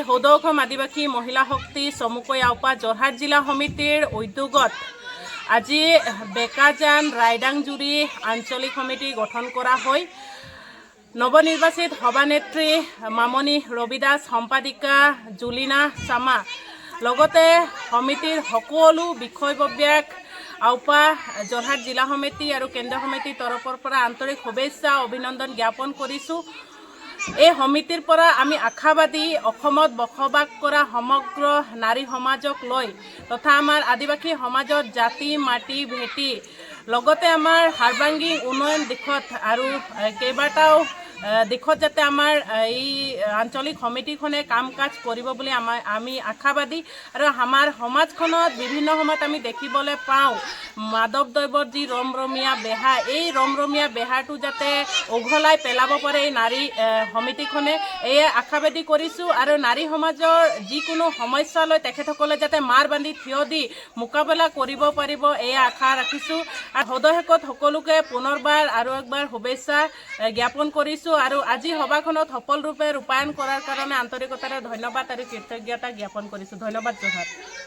সৌদৌখম আদিবাসী মহিলা শক্তি চমুকৈ আওপা যোৰহাট জিলা সমিতিৰ উদ্যোগত আজি বেকাজান ৰাইডাংজুৰি আঞ্চলিক সমিতি গঠন কৰা হয়। নৱনিৰ্বাচিত সভানেত্ৰী মামনি ৰবি দাস, সম্পাদিকা জুলিনা চামা লগতে সমিতিৰ সকলো বিষয়ববীয়াক আওপা যোৰহাট জিলা সমিতি আৰু কেন্দ্ৰীয় সমিতিৰ তৰফৰ পৰা আন্তৰিক শুভেচ্ছা অভিনন্দন জ্ঞাপন কৰিছোঁ। এই সমিতিৰ পৰা আমি আশাবাদী অসমত বসবাস কৰা সমগ্ৰ নাৰী সমাজক লৈ তথা আমাৰ আদিবাসী সমাজত জাতি মাটি ভেটি লগতে আমাৰ সৰ্বাংগীন উন্নয়ন দিশত আৰু কেইবাটাও দিশত যাতে আমাৰ এই আঞ্চলিক সমিতিখনে কাম কাজ কৰিব বুলি আমি আশাবাদী। আৰু আমাৰ সমাজখনত বিভিন্ন সময়ত আমি দেখিবলৈ পাওঁ মাদক দ্ৰব্যৰ যি ৰমৰমীয়া বেহা, এই ৰমৰমীয়া বেহাটো যাতে উঘলাই পেলাব পাৰে এই নাৰী সমিতিখনে, এয়ে আশাবাদী কৰিছোঁ। আৰু নাৰী সমাজৰ যিকোনো সমস্যালৈ তেখেতসকলে যাতে মাৰ বান্ধি থিয় দি মোকাবিলা কৰিব পাৰিব, এয়ে আশা ৰাখিছোঁ। আৰু সদশেষত সকলোকে পুনৰবাৰ আৰু একবাৰ শুভেচ্ছা জ্ঞাপন কৰিছোঁ। আৰু আজি সভাখনত সফলৰূপে ৰূপায়ণ কৰাৰ কাৰণে আন্তৰিকতাৰে ধন্যবাদ আৰু কৃতজ্ঞতা জ্ঞাপন কৰিছোঁ। ধন্যবাদ। যোৰহাট।